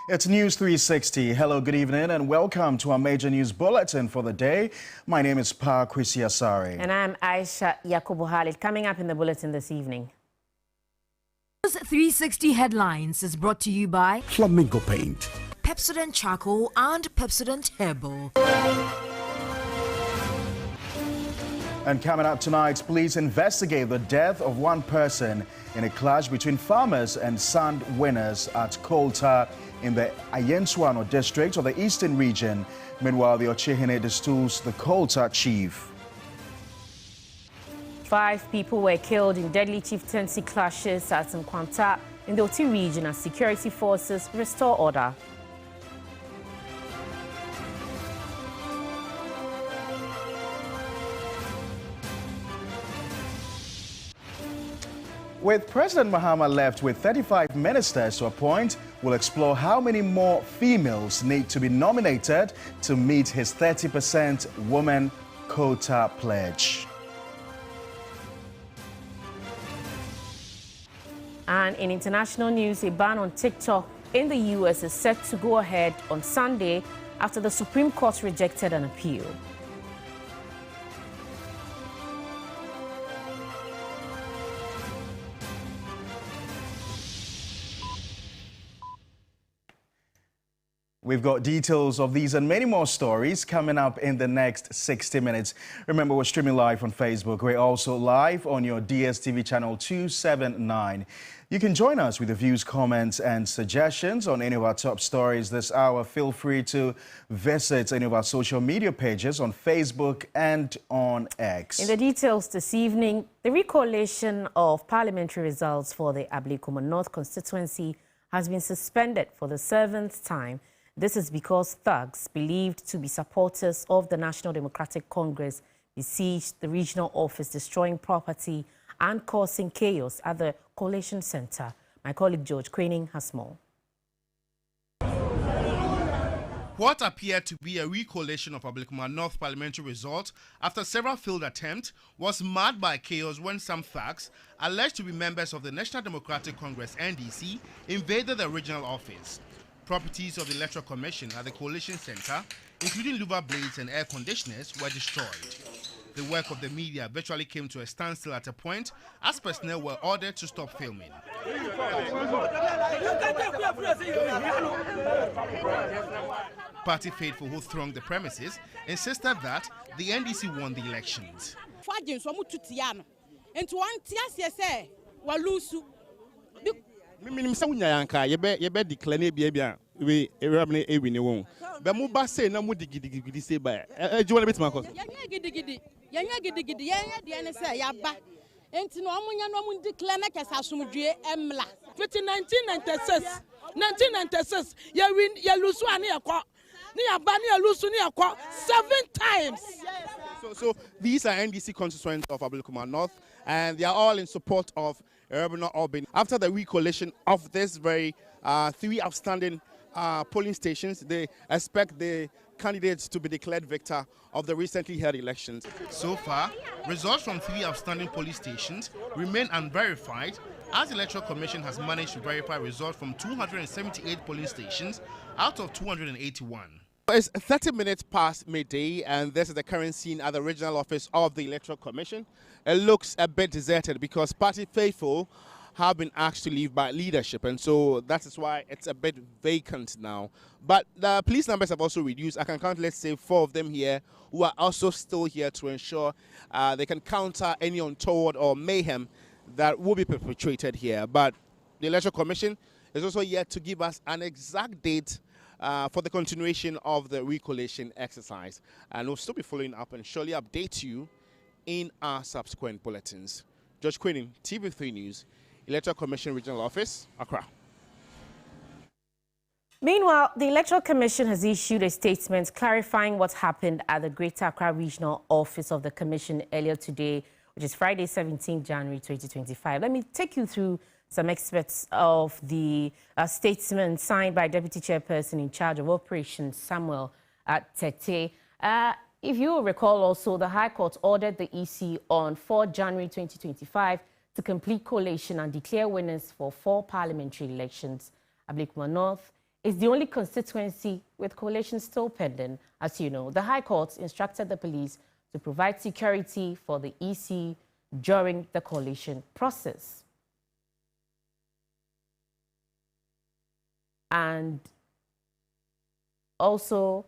It's News 360. Hello, good evening, and welcome to our major news bulletin for the day. My name is Pa Kwesi Asare. And I'm Aisha Yakubu Khalid. Coming up in the bulletin this evening. News 360 Headlines is brought to you by Flamingo Paint, Pepsodent Charcoal and Pepsodent Herbal. And coming up tonight, police investigate the death of one person in a clash between farmers and sand winners at Volta in the Ayenswano district of the Eastern region. Meanwhile, the Ochehene distools the Volta chief. 5 people were killed in deadly chieftaincy clashes at Nkwanta in the Oti region as security forces restore order. With President Mahama left with 35 ministers to appoint, we'll explore how many more females need to be nominated to meet his 30% woman quota pledge. And in international news, a ban on TikTok in the U.S. is set to go ahead on Sunday after the Supreme Court rejected an appeal. We've got details of these and many more stories coming up in the next 60 minutes. Remember, we're streaming live on Facebook. We're also live on your DSTV channel 279. You can join us with your views, comments, and suggestions on any of our top stories this hour. Feel free to visit any of our social media pages on Facebook and on X. In the details this evening, the recollation of parliamentary results for the Akim North constituency has been suspended for the 7th time. This is because thugs believed to be supporters of the National Democratic Congress besieged the regional office, destroying property and causing chaos at the collation center. My colleague George Queening has more. What appeared to be a recollation of Akim North parliamentary result after several failed attempts was marred by chaos when some thugs, alleged to be members of the National Democratic Congress (NDC), invaded the regional office. Properties of the Electoral Commission at the Coalition Center, including louver blades and air conditioners, were destroyed. The work of the media virtually came to a standstill at a point as personnel were ordered to stop filming. Party faithful who thronged the premises insisted that the NDC won the elections. In 1996, you lose 7 times. So these are NDC constituents of Akim North, and they are all in support of urban. After the recollation of this very 3 outstanding polling stations, they expect the candidates to be declared victor of the recently held elections. So far, results from 3 outstanding polling stations remain unverified, as the Electoral Commission has managed to verify results from 278 polling stations out of 281. It's 30 minutes past midday, and this is the current scene at the regional office of the Electoral Commission. It looks a bit deserted because party faithful have been asked to leave by leadership, and so that is why it's a bit vacant now. But the police numbers have also reduced. I can count, let's say, 4 of them here who are also still here to ensure they can counter any untoward or mayhem that will be perpetrated here. But the Electoral Commission is also yet to give us an exact date for the continuation of the recollation exercise, and we'll still be following up and surely update you in our subsequent bulletins. George Queening, TV3 News, Electoral Commission Regional Office, Accra. Meanwhile, the Electoral Commission has issued a statement clarifying what happened at the Greater Accra Regional Office of the Commission earlier today, which is Friday, 17 January 2025. Let me take you through some aspects of the statement signed by Deputy Chairperson in charge of Operations, Samuel Tete. If you will recall also, the High Court ordered the EC on 4 January 2025 to complete collation and declare winners for 4 parliamentary elections. Akim North is the only constituency with coalition still pending. As you know, the High Court instructed the police to provide security for the EC during the coalition process. And also,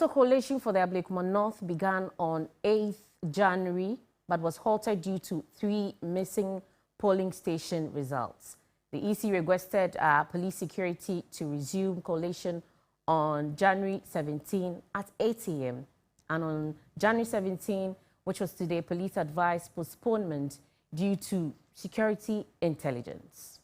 coalition for the Ablekuma North began on 8th January, but was halted due to 3 missing polling station results. The EC requested police security to resume coalition on January 17 at 8 a.m. And on January 17, which was today, police advised postponement due to security intelligence.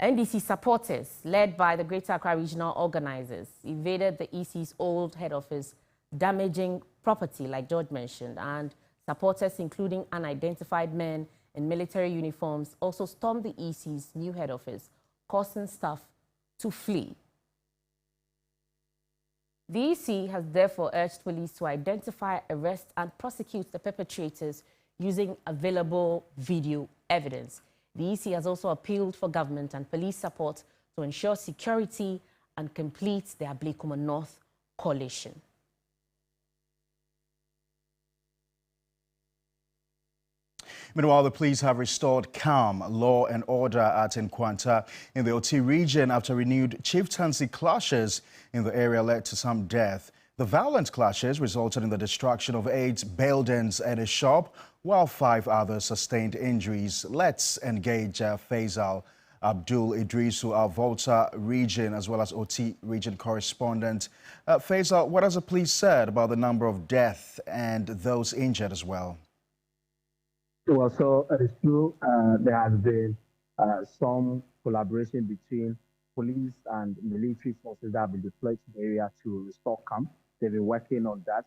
NDC supporters, led by the Greater Accra Regional organizers, invaded the EC's old head office, damaging property, like George mentioned, and supporters, including unidentified men in military uniforms, also stormed the EC's new head office, causing staff to flee. The EC has therefore urged police to identify, arrest, and prosecute the perpetrators using available video evidence. The EC has also appealed for government and police support to ensure security and complete the Ablekuma North coalition. Meanwhile, the police have restored calm, law and order at Nkwanta in the OT region after renewed chieftaincy clashes in the area led to some death. The violent clashes resulted in the destruction of 8 buildings and a shop, while 5 others sustained injuries. Let's engage Faisal Abdul Idrisu, our Volta region as well as OT region correspondent. Faisal, what has the police said about the number of deaths and those injured as well? Well, so it is true. There has been some collaboration between police and military forces that have been deployed to the area to restore calm. They've been working on that.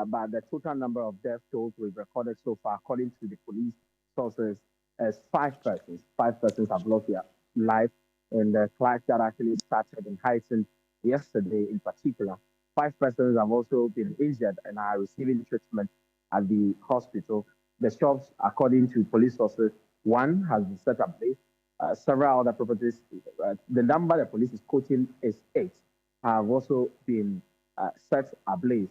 But the total number of death tolls we've recorded so far, according to the police sources, is 5 persons. 5 persons have lost their life in the clash that actually started and heightened yesterday in particular. 5 persons have also been injured and are receiving treatment at the hospital. The shops, according to police sources, 1 has been set ablaze. Several other properties, the number the police is quoting is 8, have also been set ablaze.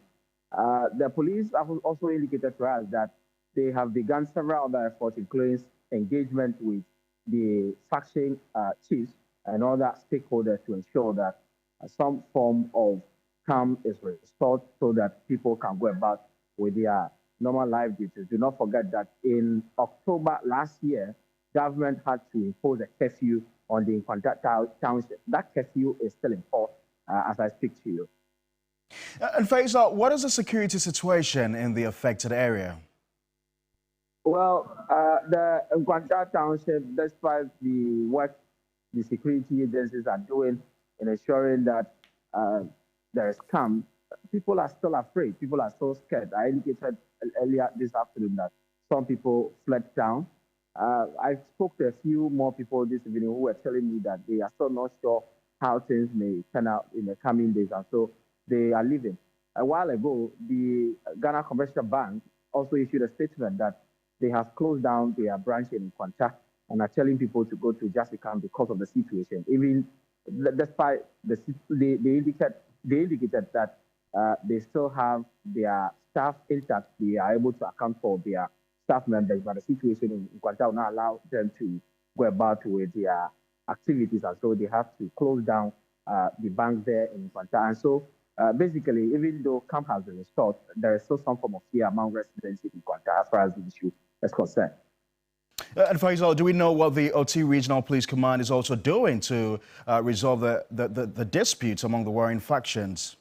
The police have also indicated to us that they have begun several other efforts, including engagement with the faction chiefs and other stakeholders to ensure that some form of calm is restored so that people can go about with their normal life duties. Do not forget that in October last year, government had to impose a curfew on the Nkwanta township. That curfew is still in force as I speak to you. And Faisal, what is the security situation in the affected area? Well, the Nkwanta township, despite the work the security agencies are doing in ensuring that there is calm, people are still afraid. People are so scared. I indicated earlier this afternoon that some people fled town. I spoke to a few more people this evening who were telling me that they are still not sure how things may turn out in the coming days, and so they are leaving. A while ago, the Ghana Commercial Bank also issued a statement that they have closed down their branch in Nkwanta and are telling people to go to Jasicam because of the situation. Even despite they indicated that they still have their staff intact. They are able to account for their staff members, but the situation in Nkwanta will not allow them to go about with their activities, and so they have to close down the bank there in Volta. And so basically, even though camp has been restored, there is still some form of fear among residents in Volta as far as the issue is concerned. And Faisal, do we know what the OT Regional Police Command is also doing to resolve the disputes among the warring factions?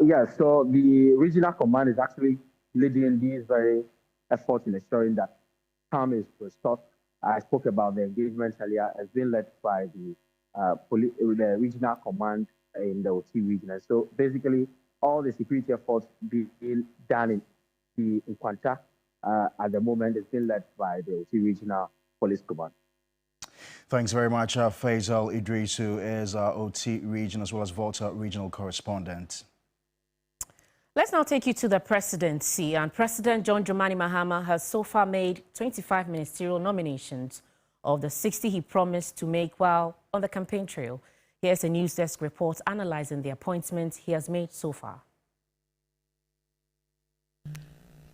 Yes, so the Regional Command is actually leading these very efforts in ensuring that calm is restored. I spoke about the engagement earlier. It's been led by the Regional Command in the OT region. And so basically, all the security efforts being done in the Nkwanta at the moment is being led by the OT Regional Police Command. Thanks very much, Faisal Idris, who is our OT region as well as Volta regional correspondent. Let's now take you to the presidency. And President John Mahama has so far made 25 ministerial nominations of the 60 he promised to make while on the campaign trail. Here's a news desk report analyzing the appointments he has made so far.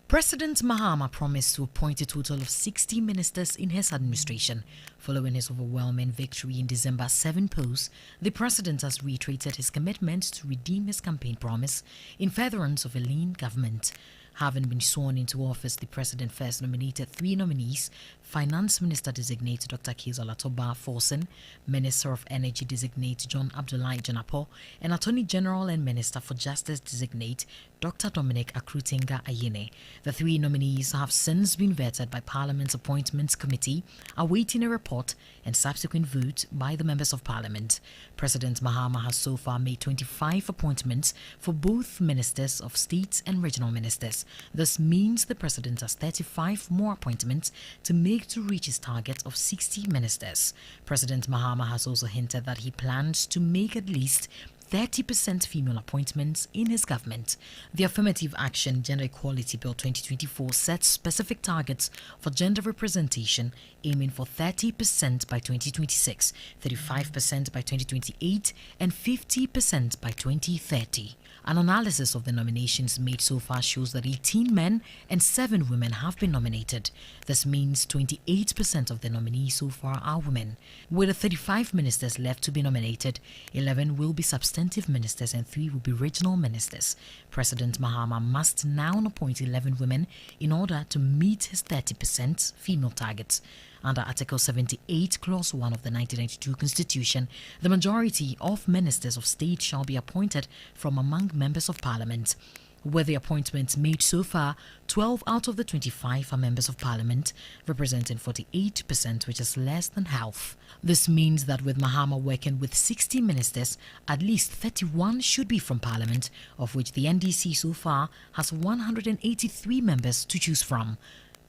President Mahama promised to appoint a total of 60 ministers in his administration. Following his overwhelming victory in December's 7 polls, the president has reiterated his commitment to redeem his campaign promise in furtherance of a lean government. Having been sworn into office, the president first nominated 3 nominees: Finance Minister Designate Dr. Kezola Toba Forsen, Minister of Energy Designate John Abdullahi Janapo, and Attorney General and Minister for Justice Designate Dr. Dominic Akrutinga Ayene. The 3 nominees have since been vetted by Parliament's Appointments Committee, awaiting a report and subsequent vote by the members of Parliament. President Mahama has so far made 25 appointments for both ministers of state and regional ministers. This means the president has 35 more appointments to make to reach his target of 60 ministers. President Mahama has also hinted that he plans to make at least 30% female appointments in his government. The Affirmative Action Gender Equality Bill 2024 sets specific targets for gender representation, aiming for 30% by 2026, 35% by 2028, and 50% by 2030. An analysis of the nominations made so far shows that 18 men and 7 women have been nominated. This means 28% of the nominees so far are women. With the 35 ministers left to be nominated, 11 will be substantive ministers and 3 will be regional ministers. President Mahama must now appoint 11 women in order to meet his 30% female targets. Under Article 78, Clause 1 of the 1992 Constitution, the majority of ministers of state shall be appointed from among members of Parliament. With the appointments made so far, 12 out of the 25 are members of Parliament, representing 48%, which is less than half. This means that with Mahama working with 60 ministers, at least 31 should be from Parliament, of which the NDC so far has 183 members to choose from.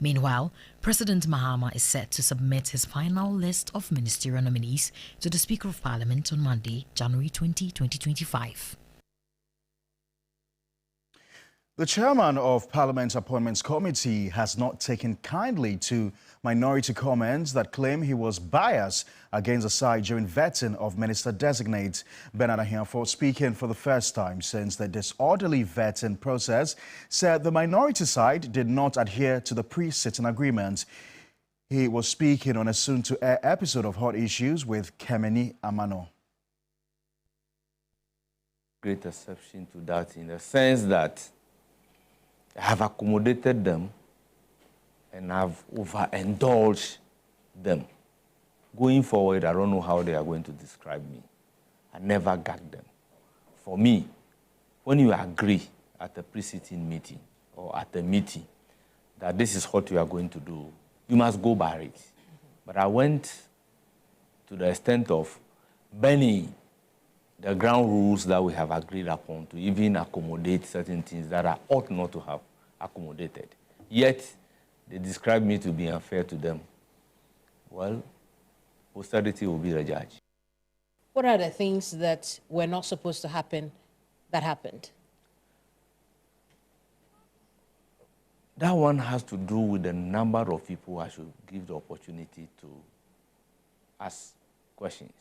Meanwhile, President Mahama is set to submit his final list of ministerial nominees to the Speaker of Parliament on Monday, January 20, 2025. The chairman of Parliament's Appointments Committee has not taken kindly to minority comments that claim he was biased against the side during vetting of Minister-designate Bernard Ahiafo, speaking for the first time since the disorderly vetting process, said the minority side did not adhere to the pre-sitting agreement. He was speaking on a soon-to-air episode of Hot Issues with Kemeni Amano. Great exception to that in the sense that I have accommodated them and have overindulged them. Going forward, I don't know how they are going to describe me. I never gagged them. For me, when you agree at a pre-sitting meeting or at a meeting that this is what you are going to do, you must go by it. But I went to the extent of bending the ground rules that we have agreed upon to even accommodate certain things that I ought not to have accommodated. Yet, they describe me to be unfair to them. Well, posterity will be the judge. What are the things that were not supposed to happen that happened? That one has to do with the number of people I should give the opportunity to ask questions.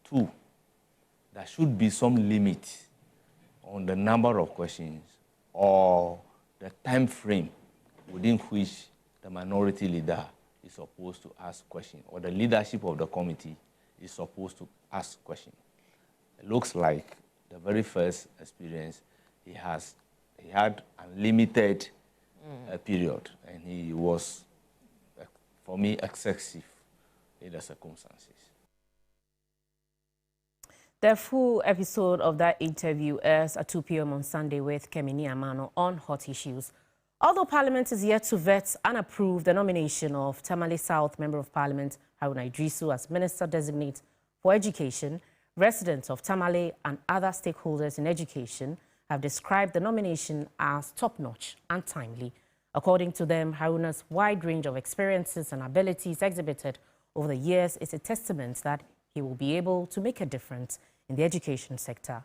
2, there should be some limit on the number of questions or the time frame within which the minority leader is supposed to ask questions, or the leadership of the committee is supposed to ask questions. It looks like the very first experience he had unlimited period, and he was, for me, excessive in the circumstances. The full episode of that interview airs at 2 p.m. on Sunday with Kemeni Amano on Hot Issues. Although Parliament is yet to vet and approve the nomination of Tamale South Member of Parliament Haruna Idrisu as Minister-designate for Education, residents of Tamale and other stakeholders in education have described the nomination as top-notch and timely. According to them, Haruna's wide range of experiences and abilities exhibited over the years is a testament that he will be able to make a difference in the education sector.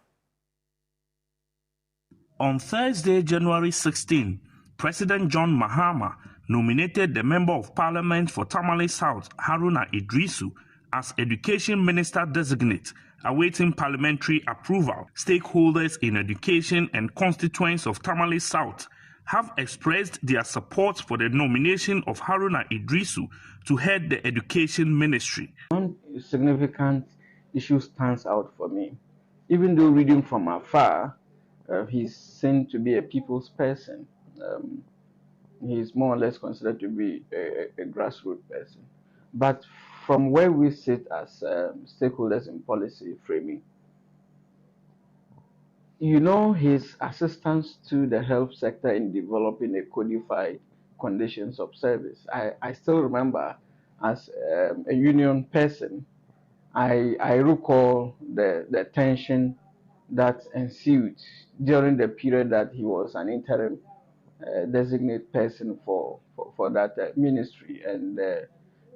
On Thursday, January 16, President John Mahama nominated the Member of Parliament for Tamale South, Haruna Idrisu, as Education Minister Designate, awaiting parliamentary approval. Stakeholders in education and constituents of Tamale South have expressed their support for the nomination of Haruna Idrisu to head the Education Ministry. One significant issue stands out for me. Even though reading from afar, he's seen to be a people's person. He's more or less considered to be a grassroots person. But from where we sit as stakeholders in policy framing, you know, his assistance to the health sector in developing a codified conditions of service. I still remember as a union person, I recall the tension that ensued during the period that he was an interim designated person for that ministry and the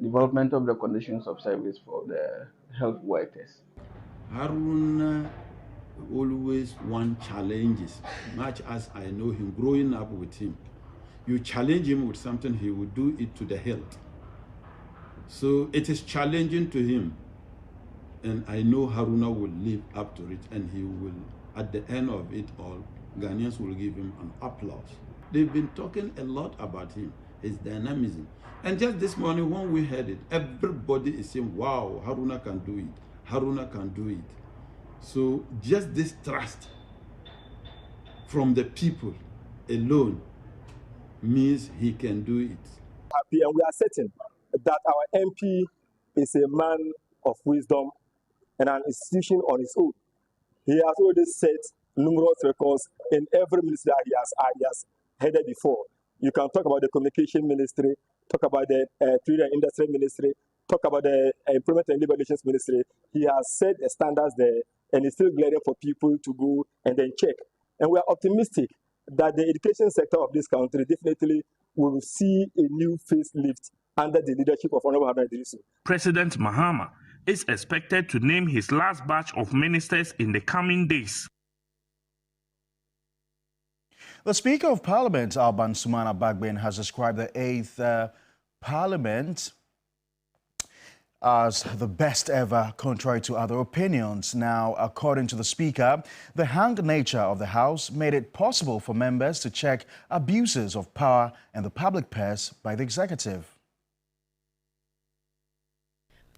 development of the conditions of service for the health workers. Haruna always want challenges, much as I know him growing up with him. You challenge him with something, he will do it to the hilt. So it is challenging to him. And I know Haruna will live up to it, and he will, at the end of it all, Ghanaians will give him an applause. They've been talking a lot about him, his dynamism. And just this morning when we heard it, everybody is saying, wow, Haruna can do it. Haruna can do it. So just this trust from the people alone means he can do it. Happy, and we are certain that our MP is a man of wisdom and an institution on his own. He has already set numerous records in every ministry that he has headed before. You can talk about the communication ministry, talk about the trade and industry ministry, talk about the employment and labor relations ministry. He has set the standards there, and it's still glaring for people to go and then check. And we are optimistic that the education sector of this country definitely will see a new facelift under the leadership of Honorable Haruna Idrisu. President Mahama is expected to name his last batch of ministers in the coming days. The Speaker of Parliament, Alban Sumana Bagbin, has described the 8th Parliament as the best ever, contrary to other opinions. Now, according to the Speaker, the hanged nature of the House made it possible for members to check abuses of power and the public purse by the executive.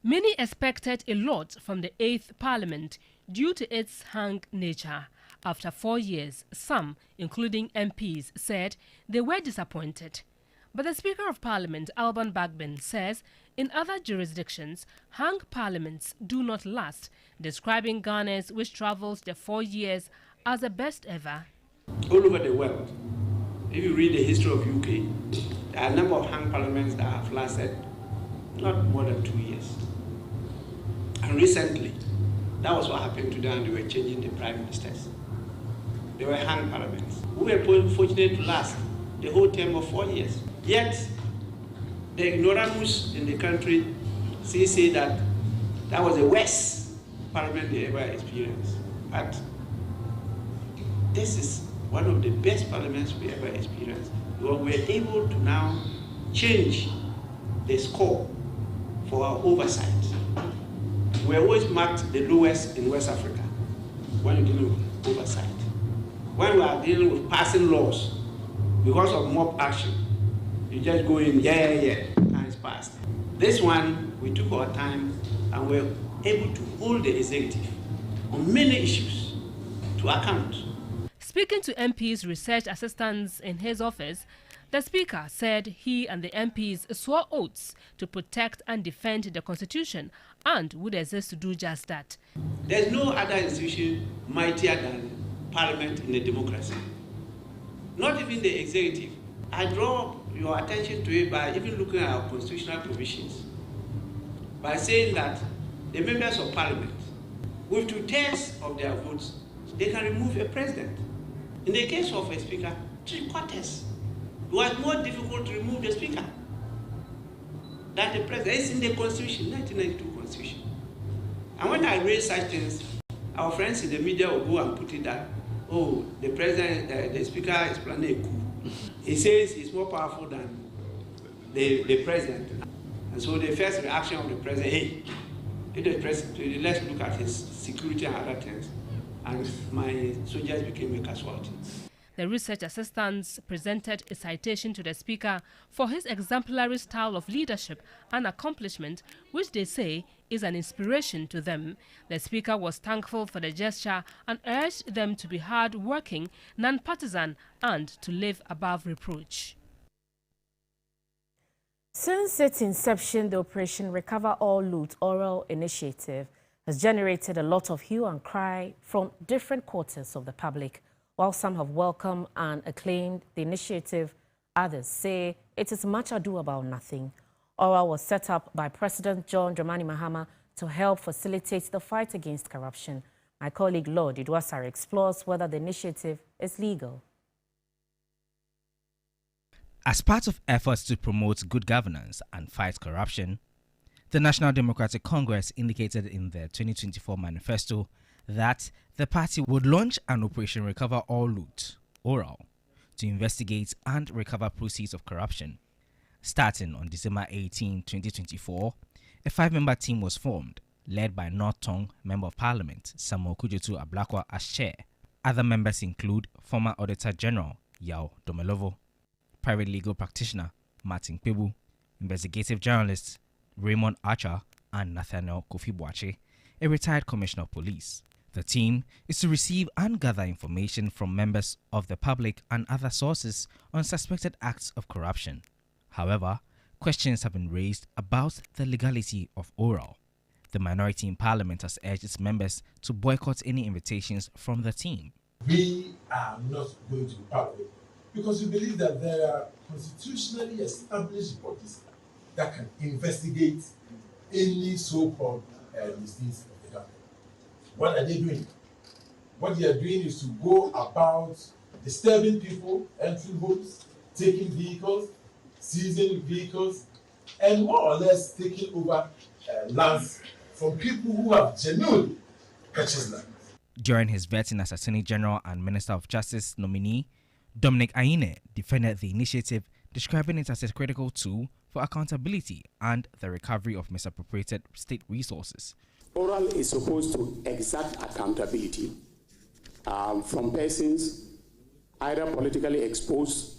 Many expected a lot from the 8th Parliament due to its hanged nature. After 4 years, some, including MPs, said they were disappointed. But the Speaker of Parliament, Alban Bagbin, says in other jurisdictions, hung parliaments do not last, describing Ghana's, which travels the 4 years, as the best ever. All over the world, if you read the history of UK, there are a number of hung parliaments that have lasted not more than 2 years. And recently, that was what happened to them. They were changing the prime ministers. They were hung parliaments. We were fortunate to last the whole term of 4 years. Yet, the ignoramus in the country say that that was the worst parliament they ever experienced. But this is one of the best parliaments we ever experienced. We were able to now change the score for our oversight. We always marked the lowest in West Africa when you're dealing with oversight. When we are dealing with passing laws, because of mob action, you just go in, yeah, and it's passed. This one, we took our time and we were able to hold the executive on many issues to account. Speaking to MPs' research assistants in his office, the Speaker said he and the MPs swore oaths to protect and defend the Constitution and would exist to do just that. There's no other institution mightier than Parliament in a democracy. Not even the executive. I draw your attention to it by even looking at our constitutional provisions, by saying that the members of Parliament, with 2/3 of their votes, they can remove a president. In the case of a speaker, 3/4. It was more difficult to remove the speaker than the president. It's in the Constitution, 1992 Constitution. And when I raise such things, our friends in the media will go and put it that, oh, the president, the speaker is planning a coup. He says he's more powerful than the president. And so the first reaction of the president, hey, let's look at his security and other things. And my soldiers became a casualty. The research assistants presented a citation to the speaker for his exemplary style of leadership and accomplishment, which they say is an inspiration to them. The speaker was thankful for the gesture and urged them to be hard-working, non-partisan, and to live above reproach. Since its inception, the Operation Recover All Loot oral initiative has generated a lot of hue and cry from different quarters of the public. While some have welcomed and acclaimed the initiative, others say it is much ado about nothing. Oral was set up by President John Mahama to help facilitate the fight against corruption. My colleague Lord Idwasari explores whether the initiative is legal. As part of efforts to promote good governance and fight corruption, the National Democratic Congress indicated in their 2024 manifesto that the party would launch an Operation Recover All Loot, ORAL, to investigate and recover proceeds of corruption. Starting on December 18, 2024, a 5-member team was formed, led by North Tongue Member of Parliament Samuel Kujotu Ablakwa as chair. Other members include former Auditor General Yao Domelovo, private legal practitioner Martin Pebu, investigative journalists Raymond Archer and Nathaniel Kofi Boache, a retired commissioner of police. The team is to receive and gather information from members of the public and other sources on suspected acts of corruption. However, questions have been raised about the legality of ORAL. The minority in Parliament has urged its members to boycott any invitations from the team. We are not going to be part of it because we believe that there are constitutionally established bodies that can investigate any so-called misdeeds of the government. What are they doing? What they are doing is to go about disturbing people, entering homes, taking vehicles, seizing vehicles, and more or less taking over lands from people who have genuinely purchased land. During his vetting as Attorney General and Minister of Justice nominee, Dominic Aine defended the initiative, describing it as a critical tool for accountability and the recovery of misappropriated state resources. Oral is supposed to exact accountability from persons either politically exposed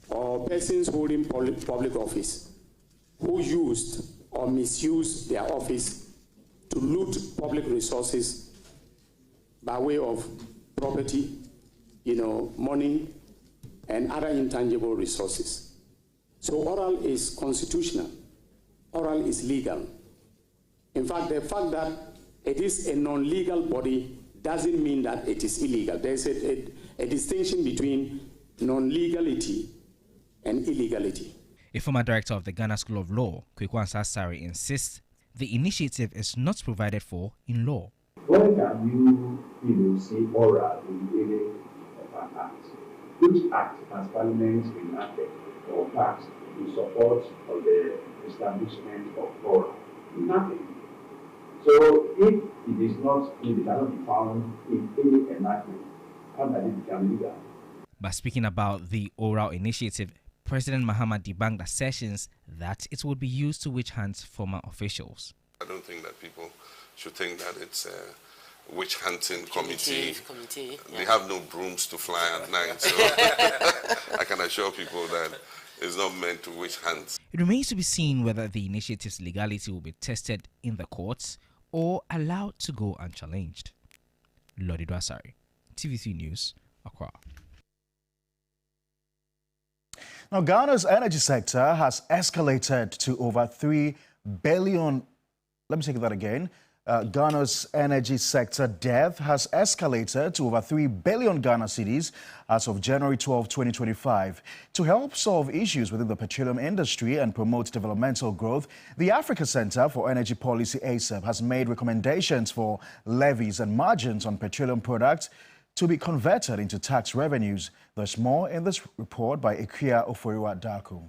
or persons holding public office who used or misused their office to loot public resources by way of property, money, and other intangible resources. So oral is constitutional. Oral is legal. In fact, the fact that it is a non-legal body doesn't mean that it is illegal. There's a distinction between non-legality and illegality. A former director of the Ghana School of Law, Kwekwan Sassari, insists the initiative is not provided for in law. When can you see oral in the area of an act? Which act has Parliament enacted or passed in support of the establishment of oral? Nothing. So if it is not, it cannot be found in any enactment, how can it become legal? But speaking about the oral initiative, President Mahama debunked assertions that it would be used to witch hunt former officials. I don't think that people should think that it's a witch hunting committee. They have no brooms to fly at night, so I can assure people that it's not meant to witch hunt. It remains to be seen whether the initiative's legality will be tested in the courts or allowed to go unchallenged. Lodi Dwasari, TV3 News, Accra. Now, Ghana's energy sector has escalated to over 3 billion. Let me take that again. Ghana's energy sector debt has escalated to over 3 billion Ghana cedis as of January 12, 2025. To help solve issues within the petroleum industry and promote developmental growth, the Africa Center for Energy Policy, ACEP, has made recommendations for levies and margins on petroleum products to be converted into tax revenues. There's more in this report by Ikia Oforiwa Daku.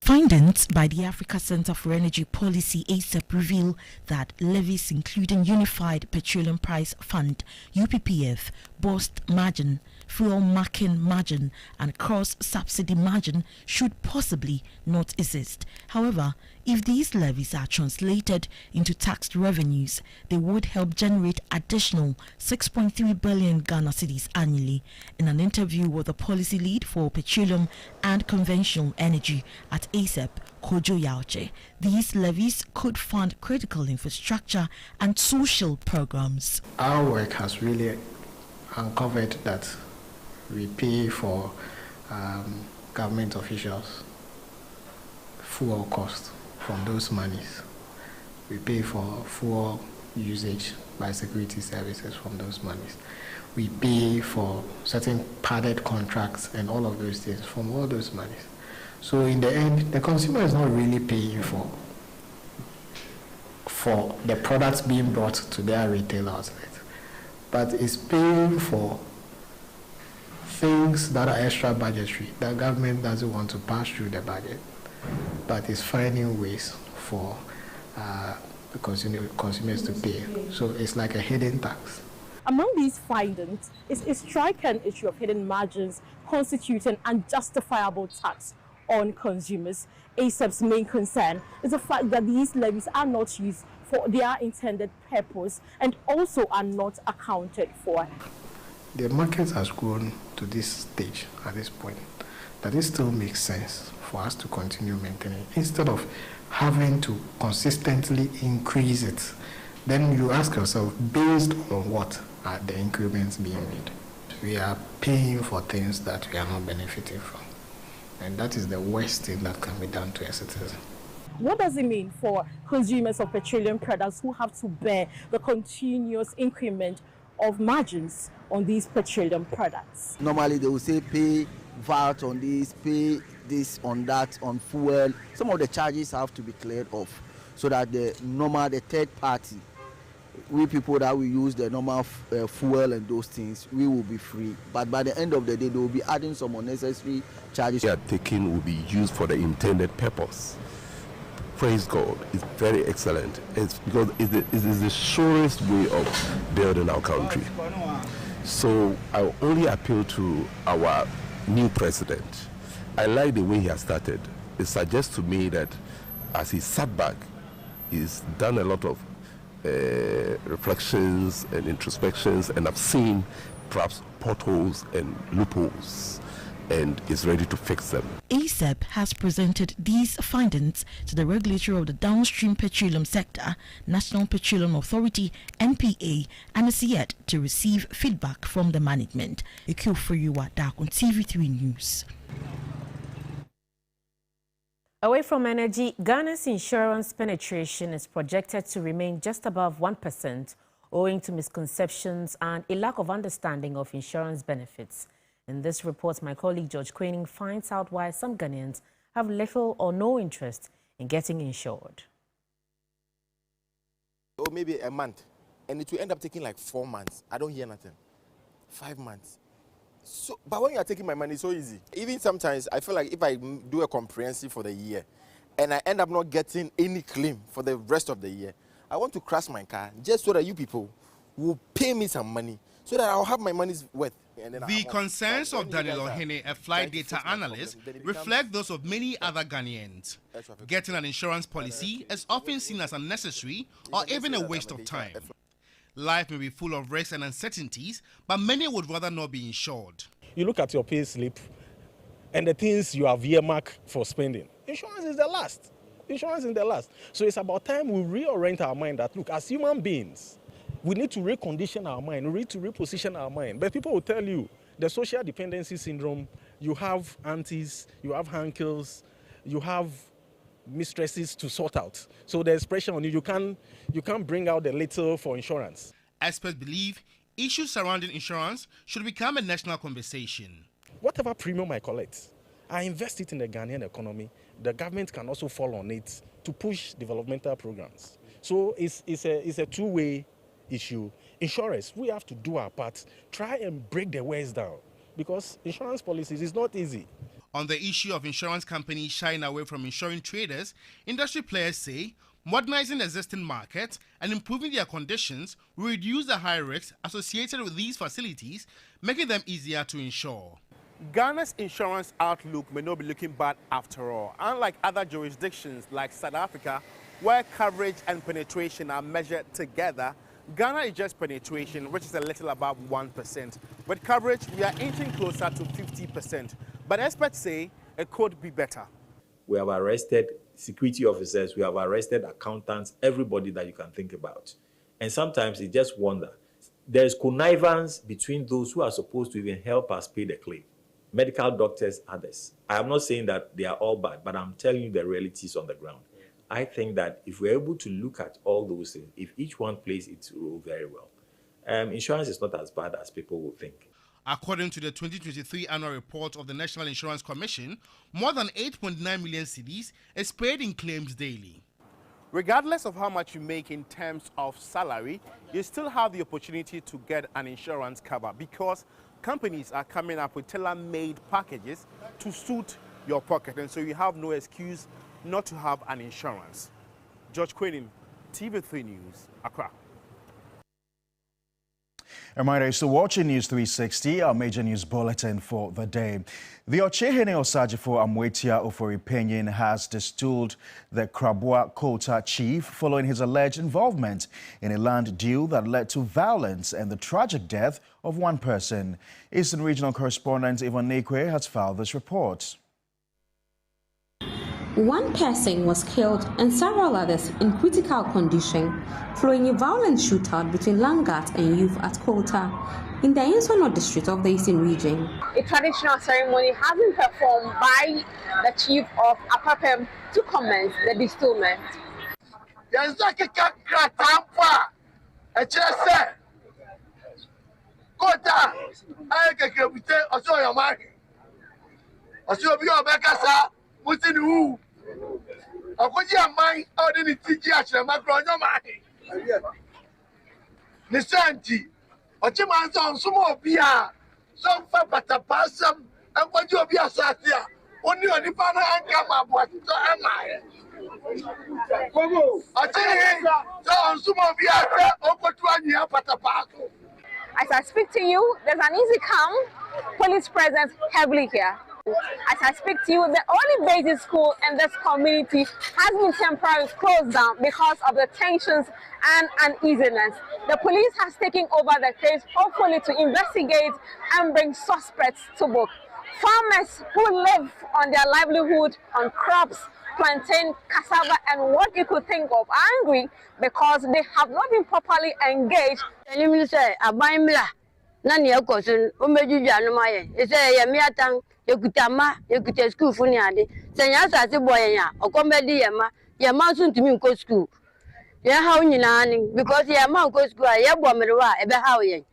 Findings by the Africa Center for Energy Policy ASEP reveal that levies including Unified Petroleum Price Fund UPPF, burst margin, fuel marking margin and cross-subsidy margin should possibly not exist. However, if these levies are translated into tax revenues, they would help generate additional 6.3 billion Ghana cedis annually. In an interview with the policy lead for petroleum and conventional energy at ASEP, Kojo Yauche, these levies could fund critical infrastructure and social programs. Our work has really uncovered that we pay for government officials fuel cost from those monies. We pay for fuel usage by security services from those monies. We pay for certain padded contracts and all of those things from all those monies. So in the end, the consumer is not really paying for the products being brought to their retail outlet, but is paying for things that are extra budgetary that government doesn't want to pass through the budget, but is finding ways for the consumers to pay. So it's like a hidden tax. Among these findings is a striking issue of hidden margins constituting unjustifiable tax on consumers. ASEP's main concern is the fact that these levies are not used for their intended purpose and also are not accounted for. The market has grown to this stage at this point that it still makes sense for us to continue maintaining instead of having to consistently increase it. Then you ask yourself, based on what are the increments being made? We are paying for things that we are not benefiting from. And that is the worst thing that can be done to a citizen. What does it mean for consumers of petroleum products who have to bear the continuous increment of margins on these petroleum products? Normally they will say pay VAT on this, pay this on that, on fuel. Some of the charges have to be cleared off so that the third party, we people that we use the normal fuel and those things, we will be free. But by the end of the day, they will be adding some unnecessary charges. They are taken will be used for the intended purpose. Praise God, it's very excellent. It's because it is the surest way of building our country. So I only appeal to our new president. I like the way he has started. It suggests to me that as he sat back, he's done a lot of reflections and introspections, and I've seen perhaps potholes and loopholes, and is ready to fix them. ASEP has presented these findings to the regulator of the downstream petroleum sector, National Petroleum Authority, NPA, and is yet to receive feedback from the management. Akim North on TV3 News. Away from energy, Ghana's insurance penetration is projected to remain just above 1%, owing to misconceptions and a lack of understanding of insurance benefits. In this report, my colleague George Quaining finds out why some Ghanaians have little or no interest in getting insured. Or maybe a month, and it will end up taking like 4 months. I don't hear nothing. 5 months. So, but when you are taking my money, it's so easy. Even sometimes, I feel like if I do a comprehensive for the year, and I end up not getting any claim for the rest of the year, I want to crash my car just so that you people will pay me some money so that I'll have my money's worth. The concerns of Daniel Ohene, a flight data analyst, reflect those of many other Ghanaians. Getting an insurance policy is often seen as unnecessary or even a waste of time. Life may be full of risks and uncertainties, but many would rather not be insured. You look at your pay slip and the things you have earmarked for spending. Insurance is the last. Insurance is the last. So it's about time we reorient our mind that, look, as human beings, we need to recondition our mind, we need to reposition our mind. But people will tell you, the social dependency syndrome, you have aunties, you have uncles, you have mistresses to sort out. So there's pressure on you. You can't bring out the little for insurance. Experts believe issues surrounding insurance should become a national conversation. Whatever premium I collect, I invest it in the Ghanaian economy. The government can also fall on it to push developmental programs. So it's a two-way issue. Insurance, we have to do our part, try and break the ways down, because insurance policies is not easy. On the issue of insurance companies shying away from insuring traders, industry players say modernizing the existing market and improving their conditions will reduce the high risks associated with these facilities, making them easier to insure. Ghana's insurance outlook may not be looking bad after all. Unlike other jurisdictions like South Africa, where coverage and penetration are measured together, Ghana is just penetration, which is a little above 1%. With coverage, we are inching closer to 50%. But experts say it could be better. We have arrested security officers, we have arrested accountants, everybody that you can think about. And sometimes you just wonder, there's connivance between those who are supposed to even help us pay the claim. Medical doctors, others. I am not saying that they are all bad, but I'm telling you the realities on the ground. I think that if we're able to look at all those things, if each one plays its role very well, insurance is not as bad as people will think. According to the 2023 annual report of the National Insurance Commission, more than 8.9 million cedis is paid in claims daily. Regardless of how much you make in terms of salary, you still have the opportunity to get an insurance cover because companies are coming up with tailor-made packages to suit your pocket, and so you have no excuse not to have an insurance. George Quenin, TV3 News, Accra. A reminder is to watch News 360, our major news bulletin for the day. The Ochehene Osajifo Amwetia Ofori-Penyin has destooled the Krabwa Kota chief following his alleged involvement in a land deal that led to violence and the tragic death of one person. Eastern Regional correspondent Yvonne Nekwe has filed this report. One person was killed and several others in critical condition following a violent shootout between Langat and youth at Volta in the Insono district of the Eastern Region. A traditional ceremony has been performed by the chief of Apapem to commence the bestowment. Nisanti, Ochimanson, Sumobia, some Fapatapasam, and what you be a satia, only on the banner and come up what am I? I tell you, Sumobia, Opatuania Patapaco. As I speak to you, there's an easy calm, police presence heavily here. As I speak to you, the only basic school in this community has been temporarily closed down because of the tensions and uneasiness. The police has taken over the case, hopefully to investigate and bring suspects to book. Farmers who live on their livelihood on crops, plantain, cassava, and what you could think of are angry because they have not been properly engaged. Yekutama, yekute school funi ade. Senya sase boy ya, okomedi yema, yema sun tumi nko school. Ya ha nyina ni because yema nko school, ya bo merewa ebe ha oyen.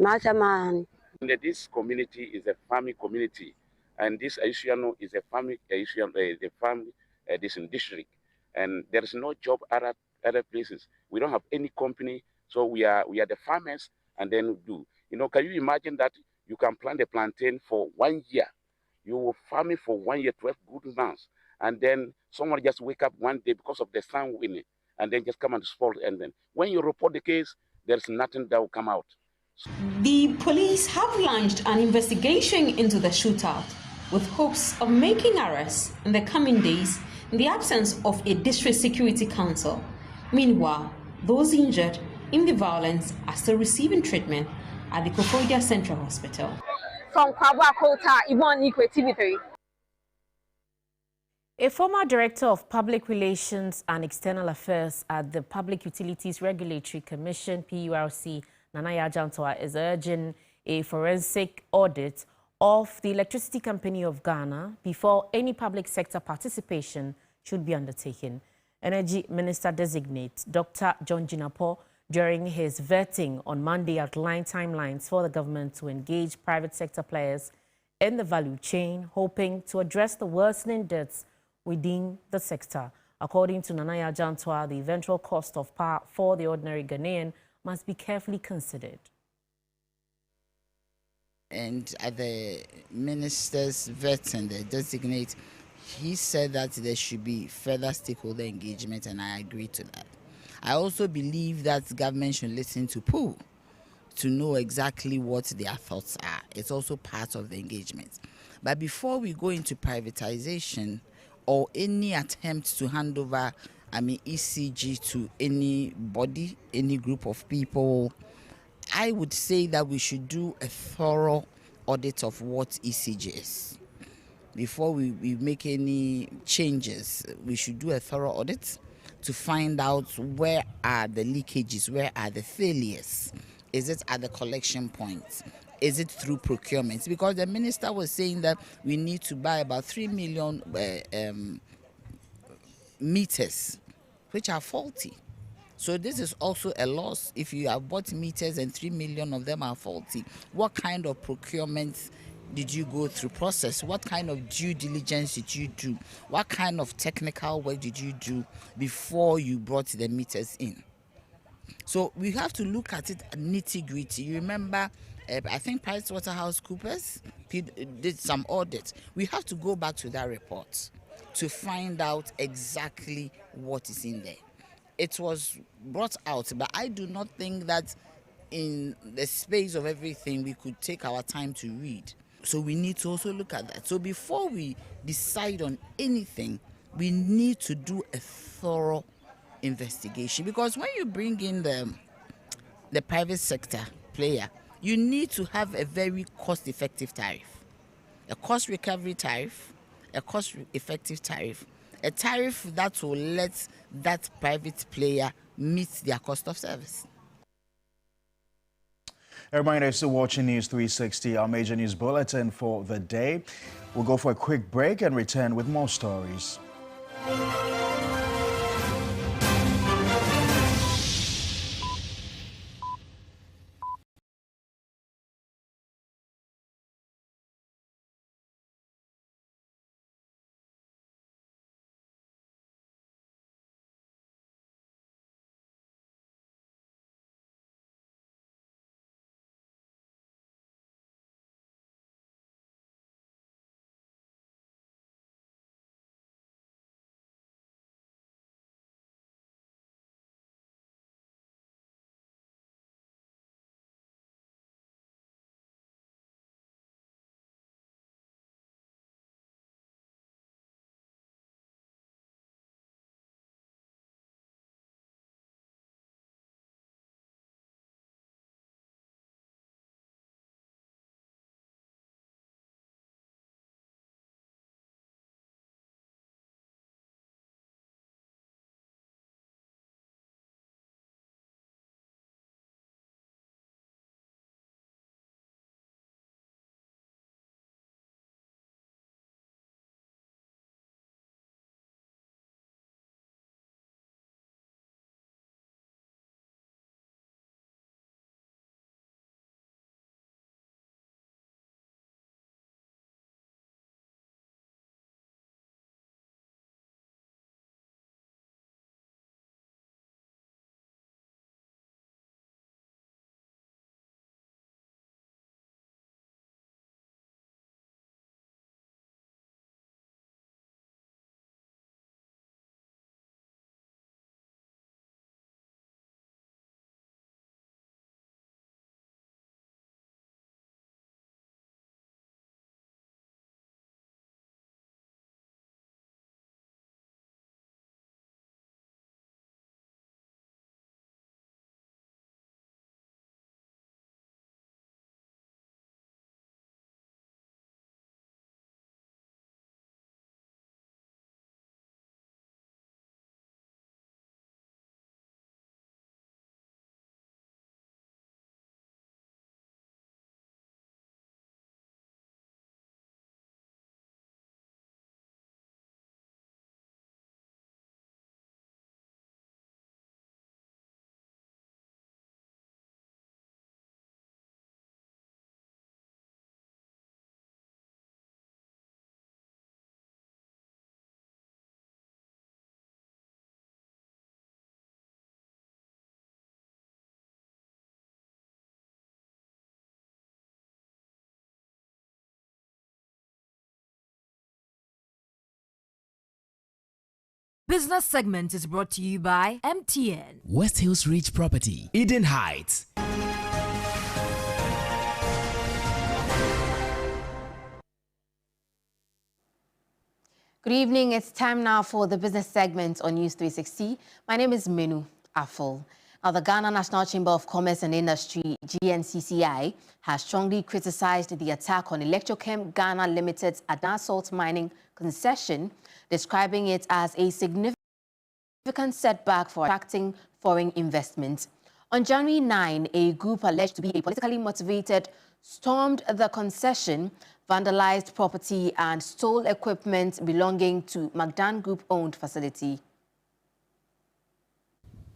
Masama ni. This community is a farming community, and this Aishiano is a farming the farm this in district, and there is no job other places. We don't have any company, so we are the farmers, and then we do. You know, can you imagine that you can plant a plantain for 1 year? You will farm it for 1 year, 12 good months, and then someone just wake up one day because of the sun winning, and then just come and spoil it. And then when you report the case, there's nothing that will come out. The police have launched an investigation into the shootout with hopes of making arrests in the coming days in the absence of a district security council. Meanwhile, those injured in the violence are still receiving treatment at the Kofodia Central Hospital. From Krabwa Kota, Yvonne Nekwe, TV3. A former director of Public Relations and External Affairs at the Public Utilities Regulatory Commission, PURC, Nanaya Jantwa, is urging a forensic audit of the Electricity Company of Ghana before any public sector participation should be undertaken. Energy Minister-designate Dr. John Mahama, during his vetting on Monday, outlined timelines for the government to engage private sector players in the value chain, hoping to address the worsening debts within the sector. According to Nanaya Jantwa, the eventual cost of power for the ordinary Ghanaian must be carefully considered. And the minister's vet and the designate, he said that there should be further stakeholder engagement, and I agree to that. I also believe that government should listen to POO to know exactly what their thoughts are. It's also part of the engagement. But before we go into privatization or any attempt to hand over, ECG to anybody, any group of people, I would say that we should do a thorough audit of what ECG is. Before we make any changes, we should do a thorough audit to find out where are the leakages, where are the failures. Is it at the collection points? Is it through procurement? Because the minister was saying that we need to buy about 3 million meters, which are faulty. So this is also a loss. If you have bought meters and 3 million of them are faulty, what kind of procurement did you go through process? What kind of due diligence did you do? What kind of technical work did you do before you brought the meters in? So we have to look at it nitty-gritty. You remember, I think PricewaterhouseCoopers did some audits. We have to go back to that report to find out exactly what is in there. It was brought out, but I do not think that in the space of everything we could take our time to read. So we need to also look at that. So before we decide on anything, we need to do a thorough investigation, because when you bring in the private sector player, you need to have a very cost-effective tariff, a cost recovery tariff, a cost-effective tariff, a tariff that will let that private player meet their cost of service. A reminder, still watching News 360, our major news bulletin for the day. We'll go for a quick break and return with more stories. Business segment is brought to you by MTN. West Hills Ridge Property, Eden Heights. Good evening. It's time now for the business segment on News360. My name is Menu Afol. Now, the Ghana National Chamber of Commerce and Industry, GNCCI, has strongly criticized the attack on Electrochem Ghana Limited's Adan Salt Mining concession, describing it as a significant setback for attracting foreign investment. On January 9, a group alleged to be a politically motivated stormed the concession, vandalized property and stole equipment belonging to Magdan Group-owned facility.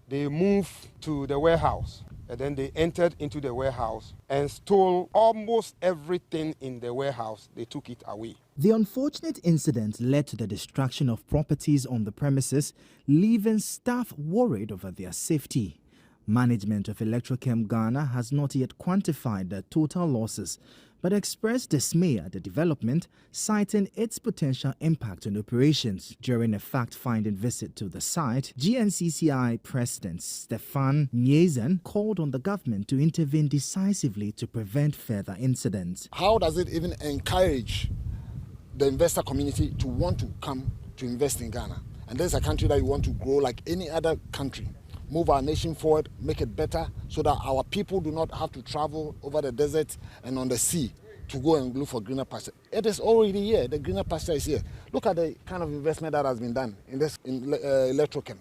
They moved to the warehouse, and then they entered into the warehouse and stole almost everything in the warehouse. They took it away. The unfortunate incident led to the destruction of properties on the premises, leaving staff worried over their safety. Management of Electrochem Ghana has not yet quantified the total losses, but expressed dismay at the development, citing its potential impact on operations. During a fact-finding visit to the site, GNCCI President Stefan Nyezen called on the government to intervene decisively to prevent further incidents. How does it even encourage the investor community to want to come to invest in Ghana? And there's a country that you want to grow like any other country. Move our nation forward, make it better so that our people do not have to travel over the desert and on the sea to go and look for greener pasture. It is already here. The greener pasture is here. Look at the kind of investment that has been done in Electrochem.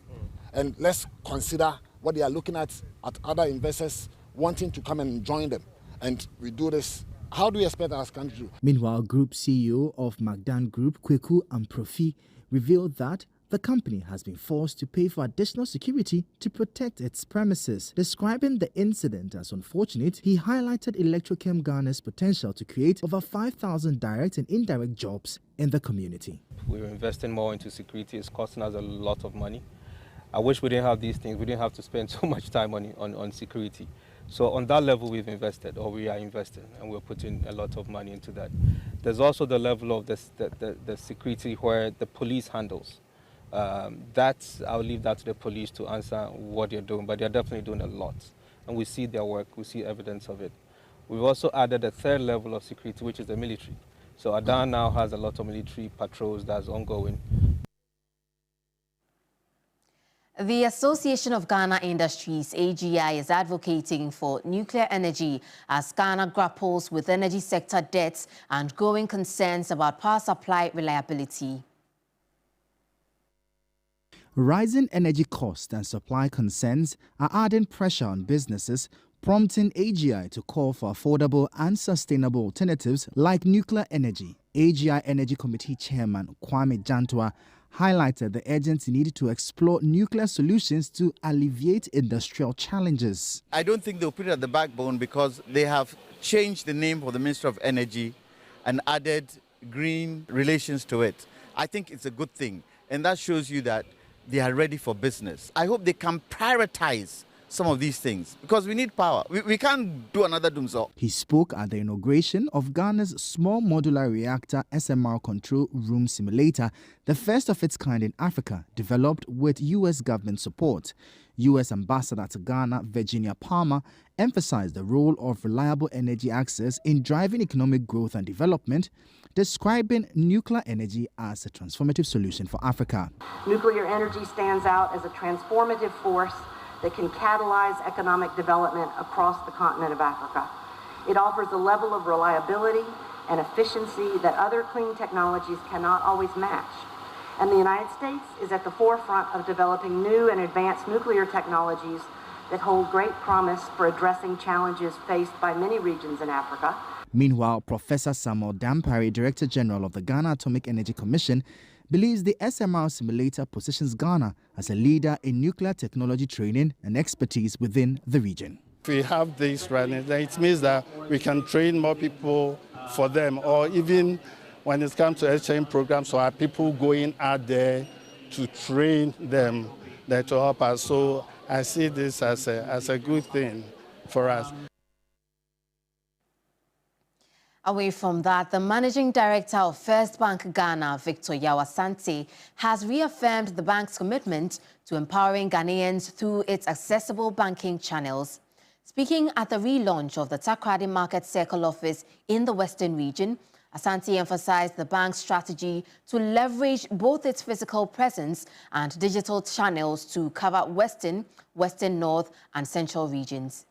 And let's consider what they are looking at other investors wanting to come and join them. And we do this. How do we expect our country to do? Meanwhile, Group CEO of Magdan Group, Kweku Amprofi, revealed that the company has been forced to pay for additional security to protect its premises. Describing the incident as unfortunate, he highlighted Electrochem Ghana's potential to create over 5,000 direct and indirect jobs in the community. We're investing more into security. It's costing us a lot of money. I wish we didn't have these things. We didn't have to spend so much time on security. So on that level, we've invested, or we are investing, and we're putting a lot of money into that. There's also the level of the security where the police handles. I'll leave that to the police to answer what they're doing, but they're definitely doing a lot. And we see their work, we see evidence of it. We've also added a third level of security, which is the military. So Adan now has a lot of military patrols that's ongoing. The Association of Ghana Industries, AGI, is advocating for nuclear energy as Ghana grapples with energy sector debts and growing concerns about power supply reliability. Rising energy costs and supply concerns are adding pressure on businesses, prompting AGI to call for affordable and sustainable alternatives like nuclear energy. AGI Energy Committee Chairman Kwame Jantua highlighted the urgent need to explore nuclear solutions to alleviate industrial challenges. I don't think they'll put it at the backbone because they have changed the name for the Ministry of Energy and added green relations to it. I think it's a good thing, and that shows you that they are ready for business. I hope they can prioritize some of these things because we need power. We can't do another Dumso. He spoke at the inauguration of Ghana's Small Modular Reactor SMR Control Room Simulator, the first of its kind in Africa, developed with U.S. government support. U.S. Ambassador to Ghana, Virginia Palmer, emphasized the role of reliable energy access in driving economic growth and development, describing nuclear energy as a transformative solution for Africa. Nuclear energy stands out as a transformative force that can catalyze economic development across the continent of Africa. It offers a level of reliability and efficiency that other clean technologies cannot always match. And the United States is at the forefront of developing new and advanced nuclear technologies that hold great promise for addressing challenges faced by many regions in Africa. Meanwhile, Professor Samuel Dampare, Director General of the Ghana Atomic Energy Commission, believes the SMR simulator positions Ghana as a leader in nuclear technology training and expertise within the region. If we have this running, then it means that we can train more people for them, or even when it comes to exchange programs, so our people going out there to train them that to help us. So I see this as a good thing for us. Away from that, the Managing Director of First Bank Ghana, Victor Yao Asante, has reaffirmed the bank's commitment to empowering Ghanaians through its accessible banking channels. Speaking at the relaunch of the Takoradi Market Circle office in the Western region, Asante emphasized the bank's strategy to leverage both its physical presence and digital channels to cover Western, Western North and Central regions.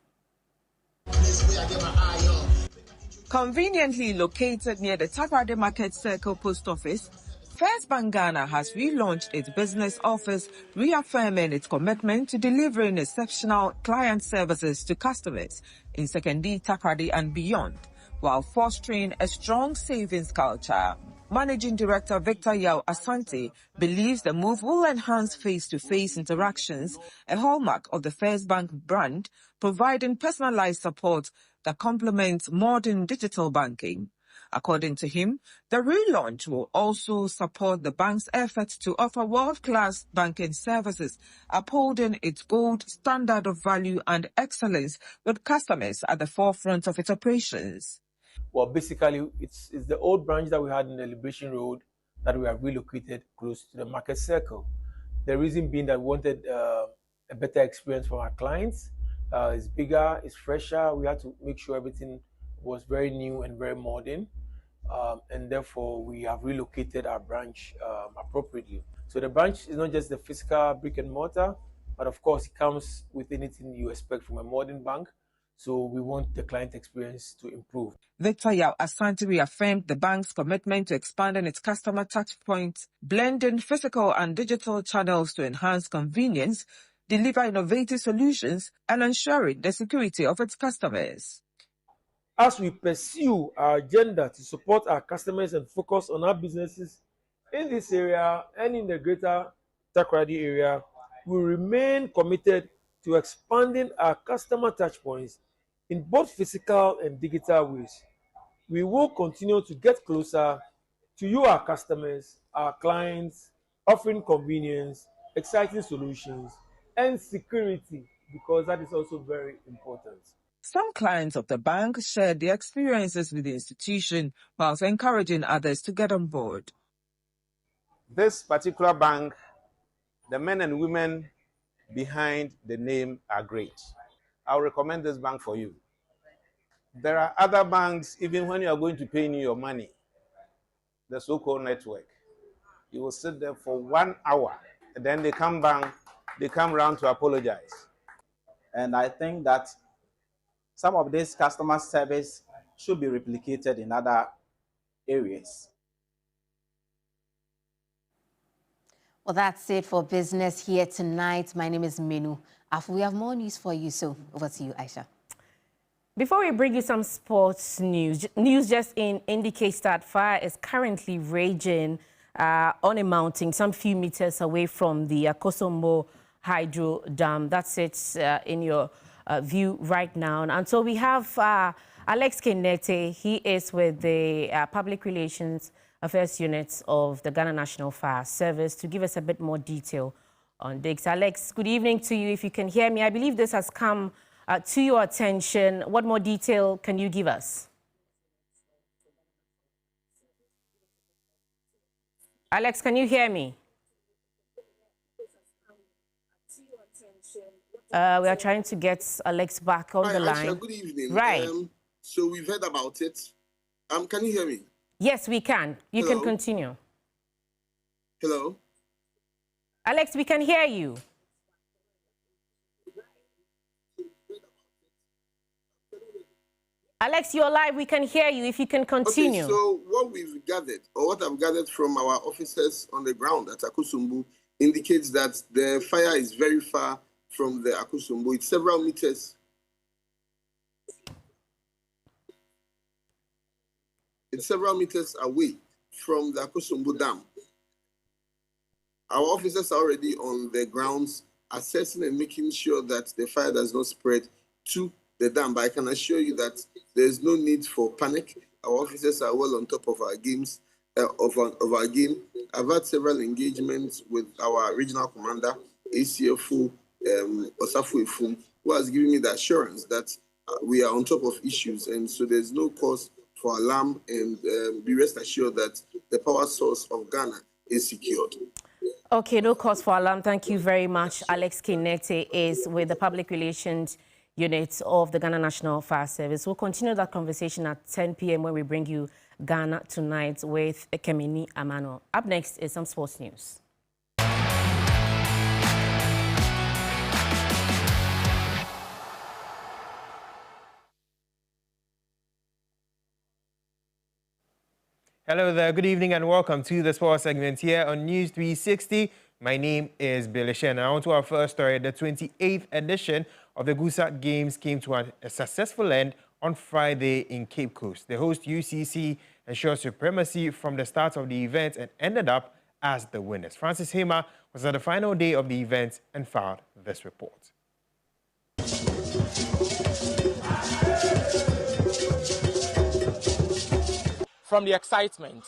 Conveniently located near the Takoradi Market Circle post office, First Bank Ghana has relaunched its business office, reaffirming its commitment to delivering exceptional client services to customers in Sekondi, Takoradi and beyond, while fostering a strong savings culture. Managing Director Victor Yao Asante believes the move will enhance face-to-face interactions, a hallmark of the First Bank brand, providing personalized support that complements modern digital banking. According to him, the relaunch will also support the bank's efforts to offer world-class banking services, upholding its gold standard of value and excellence with customers at the forefront of its operations. Well, basically, it's the old branch that we had in the Liberation Road that we have relocated close to the market circle. The reason being that we wanted a better experience for our clients. It's bigger, it's fresher. We had to make sure everything was very new and very modern. And therefore, we have relocated our branch appropriately. So the branch is not just the physical brick and mortar, but of course, it comes with anything you expect from a modern bank. So we want the client experience to improve. Victor Yao Asante reaffirmed the bank's commitment to expanding its customer touchpoints, blending physical and digital channels to enhance convenience, deliver innovative solutions, and ensuring the security of its customers. As we pursue our agenda to support our customers and focus on our businesses in this area and in the Greater Takoradi area, we remain committed to expanding our customer touchpoints in both physical and digital ways. We will continue to get closer to you, our customers, our clients, offering convenience, exciting solutions, and security, because that is also very important. Some clients of the bank shared their experiences with the institution, whilst encouraging others to get on board. This particular bank, the men and women behind the name are great. I'll recommend this bank for you. There are other banks, even when you are going to pay in your money, the so-called network, you will sit there for 1 hour, and then they come round to apologize. And I think that some of this customer service should be replicated in other areas. Well, that's it for business here tonight. My name is Menu. We have more news for you, so over to you, Aisha. Before we bring you some sports news just indicates that fire is currently raging on a mountain some few meters away from the Akosombo Hydro Dam. That's it in your view right now. And so we have Alex Kenete. He is with the Public Relations Affairs Unit of the Ghana National Fire Service to give us a bit more detail on this. Alex, good evening to you. If you can hear me, I believe this has come to your attention. What more detail can you give us? Alex, can you hear me? We are trying to get Alex back on the line. Aisha, good evening. Right. So we've heard about it. Can you hear me? Yes, we can. You can continue. Hello? Alex, we can hear you. Alex, you're live. We can hear you. If you can continue. Okay, so what we've gathered, or what I've gathered from our officers on the ground at Akosombo, indicates that the fire is very far from the Akosombo. It's several meters. It's several meters away from the Akosombo Dam. Our officers are already on the grounds assessing and making sure that the fire does not spread to the dam. But I can assure you that there's no need for panic. Our officers are well on top of our games, of our game. I've had several engagements with our regional commander, ACFO, Osafo Efum, who has given me the assurance that we are on top of issues, and so there's no cause for alarm and be rest assured that the power source of Ghana is secured. Okay, no cause for alarm. Thank you very much. Alex Kinete is with the Public Relations Unit of the Ghana National Fire Service. We'll continue that conversation at 10 p.m. when we bring you Ghana Tonight with Kemini Amano. Up next is some sports news. Hello there, good evening and welcome to the sports segment here on News 360. My name is Billy Shen, and on to our first story. The 28th edition of the GUSA Games came to a successful end on Friday in Cape Coast. The host UCC ensured supremacy from the start of the event and ended up as the winners. Francis Hema was at the final day of the event and filed this report. From the excitement,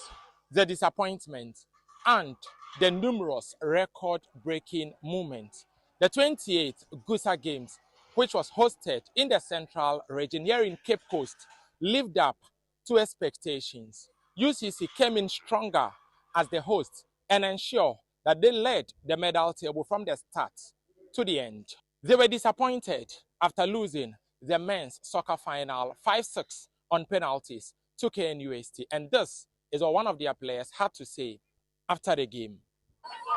the disappointment, and the numerous record-breaking moments, the 28th GUSA Games, which was hosted in the Central Region here in Cape Coast, lived up to expectations. UCC came in stronger as the host and ensured that they led the medal table from the start to the end. They were disappointed after losing the men's soccer final 5-6 on penalties to KNUST, and this is what one of their players had to say after the game.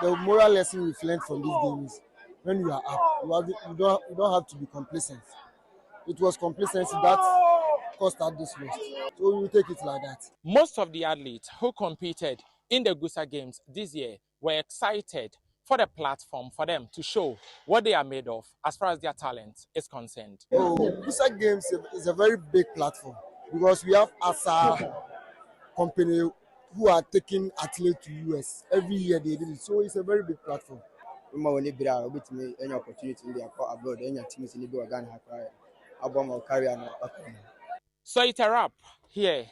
The moral lesson we've learned from this game is when you are up, you don't have to be complacent. It was complacency that caused us this loss, so we take it like that. Most of the athletes who competed in the GUSA Games this year were excited for the platform for them to show what they are made of as far as their talent is concerned. GUSA Games is a very big platform because we have ASA company who are taking athletes to US. Every year they do it, so it's a very big platform. Any opportunity in the abroad, any teams in the Ghana, so it's a wrap here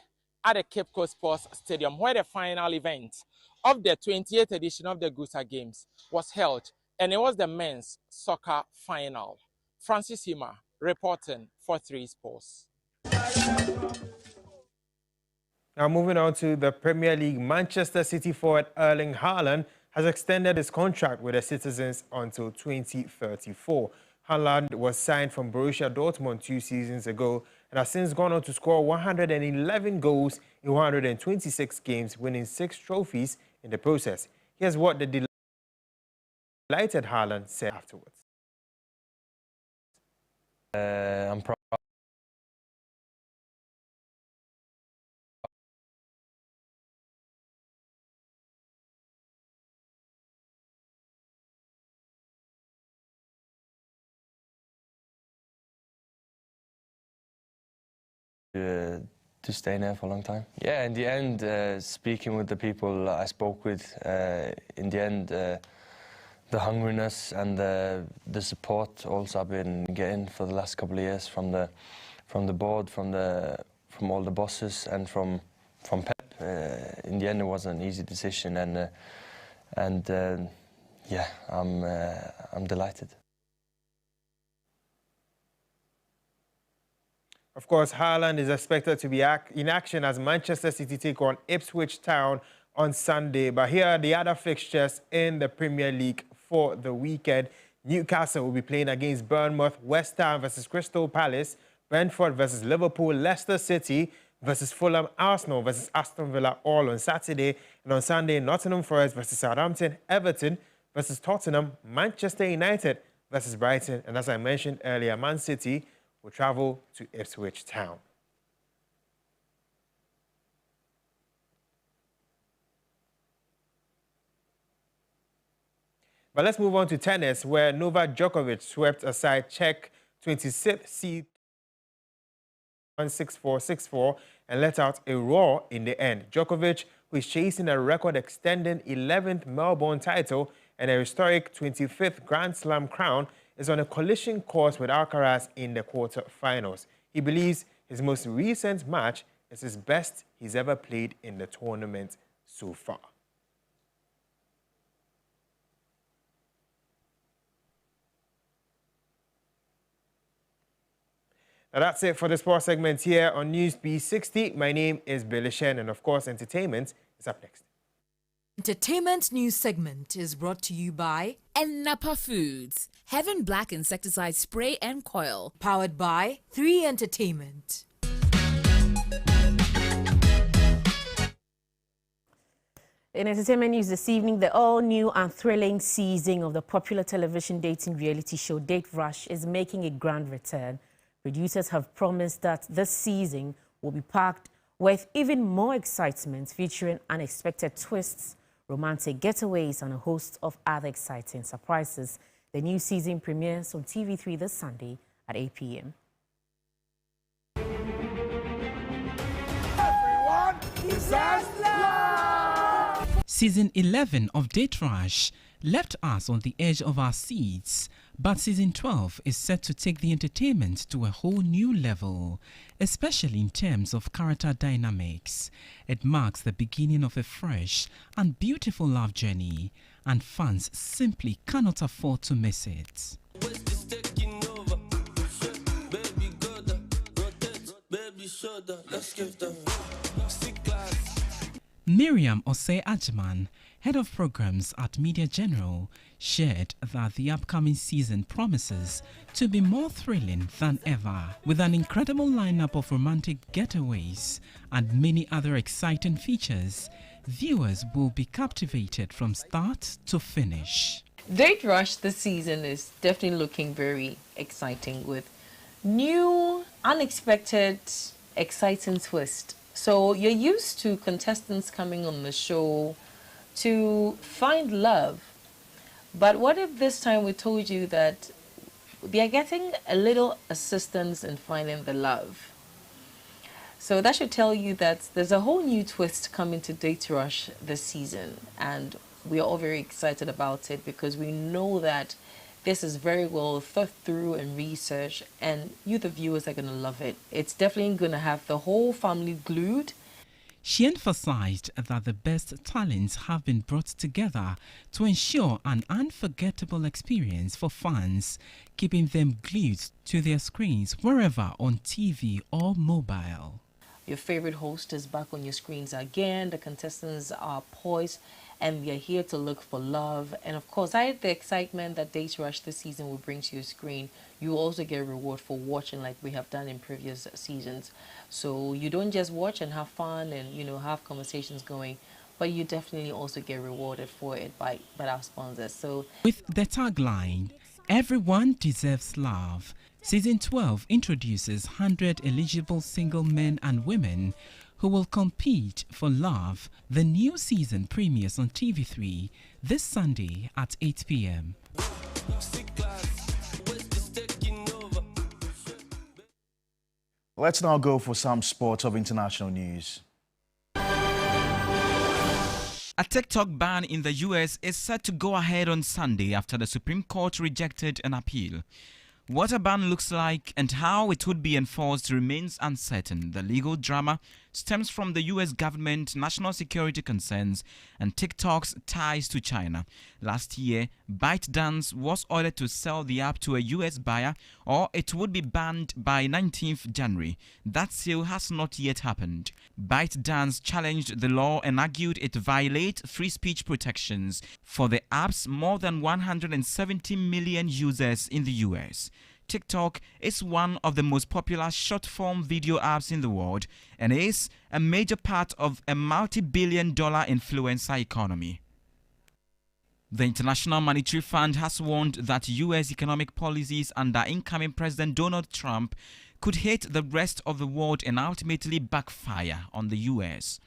at the Cape Coast Sports Stadium, where the final event of the 28th edition of the GUSA Games was held, and it was the men's soccer final. Francis Hima reporting for 3 Sports. Now moving on to the Premier League, Manchester City forward Erling Haaland has extended his contract with the Citizens until 2034. Haaland was signed from Borussia Dortmund 2 seasons ago and has since gone on to score 111 goals in 126 games, winning 6 trophies in the process. Here's what the delighted Haaland said afterwards. I'm proud. To stay there for a long time. Yeah, in the end, speaking with the people I spoke with, in the end, the hungriness and the support also I've been getting for the last couple of years from the board, from all the bosses, and from Pep. In the end, it wasn't an easy decision, and yeah, I'm delighted. Of course, Haaland is expected to be in action as Manchester City take on Ipswich Town on Sunday. But here are the other fixtures in the Premier League for the weekend. Newcastle will be playing against Bournemouth, West Ham versus Crystal Palace, Brentford versus Liverpool, Leicester City versus Fulham, Arsenal versus Aston Villa, all on Saturday. And on Sunday, Nottingham Forest versus Southampton, Everton versus Tottenham, Manchester United versus Brighton. And as I mentioned earlier, Man City will travel to Ipswich Town. But let's move on to tennis, where Novak Djokovic swept aside Czech 26th seed 1-6-4, 6-4 and let out a roar in the end. Djokovic, who is chasing a record-extending 11th Melbourne title and a historic 25th Grand Slam crown, is on a collision course with Alcaraz in the quarter-finals. He believes his most recent match is his best he's ever played in the tournament so far. Now that's it for the sports segment here on News360. My name is Billy Shen, and of course, entertainment is up next. Entertainment news segment is brought to you by Napa Foods, Heaven Black Insecticide Spray and Coil. Powered by 3 Entertainment. In entertainment news this evening, the all-new and thrilling season of the popular television dating reality show Date Rush is making a grand return. Producers have promised that this season will be packed with even more excitement, featuring unexpected twists, romantic getaways, and a host of other exciting surprises. The new season premieres on TV3 this Sunday at 8 p.m. Everyone deserves love! Season 11 of Date Rush left us on the edge of our seats, but Season 12 is set to take the entertainment to a whole new level, especially in terms of character dynamics. It marks the beginning of a fresh and beautiful love journey, and fans simply cannot afford to miss it. Miriam Osei Ajman, head of programs at Media General, shared that the upcoming season promises to be more thrilling than ever, with an incredible lineup of romantic getaways and many other exciting features. Viewers will be captivated from start to finish. Date Rush this season is definitely looking very exciting, with new, unexpected, exciting twist. So you're used to contestants coming on the show to find love. But what if this time we told you that they are getting a little assistance in finding the love? So that should tell you that there's a whole new twist coming to Date Rush this season. And we are all very excited about it because we know that this is very well thought through and researched, and you, the viewers, are going to love it. It's definitely going to have the whole family glued. She emphasized that the best talents have been brought together to ensure an unforgettable experience for fans, keeping them glued to their screens wherever on TV or mobile. Your favorite host is back on your screens again. The contestants are poised and we are here to look for love. And of course, I had the excitement that Date Rush this season will bring to your screen. You will also get a reward for watching like we have done in previous seasons. So you don't just watch and have fun and, you know, have conversations going, but you definitely also get rewarded for it by our sponsors. So with the tagline, "Everyone deserves love," Season 12 introduces 100 eligible single men and women who will compete for love. The new season premieres on TV3 this Sunday at 8 p.m. Let's now go for some sports of international news. A TikTok ban in the US is set to go ahead on Sunday after the Supreme Court rejected an appeal. What a ban looks like and how it would be enforced remains uncertain. The legal drama stems from the US government, national security concerns, and TikTok's ties to China. Last year, ByteDance was ordered to sell the app to a US buyer, or it would be banned by 19th January. That sale has not yet happened. ByteDance challenged the law and argued it violates free speech protections for the app's more than 170 million users in the US. TikTok is one of the most popular short-form video apps in the world and is a major part of a multi-billion-dollar influencer economy. The International Monetary Fund has warned that U.S. economic policies under incoming President Donald Trump could hit the rest of the world and ultimately backfire on the U.S.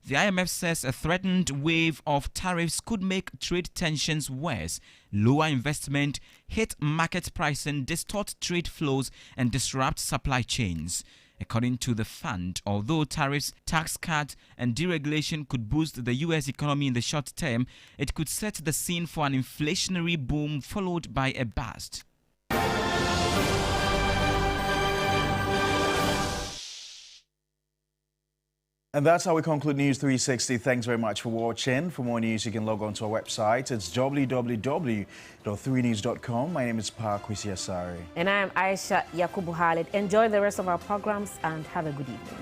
The IMF says a threatened wave of tariffs could make trade tensions worse, lower investment, hit market pricing, distort trade flows, and disrupt supply chains. According to the fund, although tariffs, tax cuts, and deregulation could boost the U.S. economy in the short term, it could set the scene for an inflationary boom followed by a bust. And that's how we conclude News 360. Thanks very much for watching. For more news, you can log on to our website. It's www.3news.com. My name is Pa Kwesi Asari. And I am Aisha Yakubu Khalid. Enjoy the rest of our programs and have a good evening.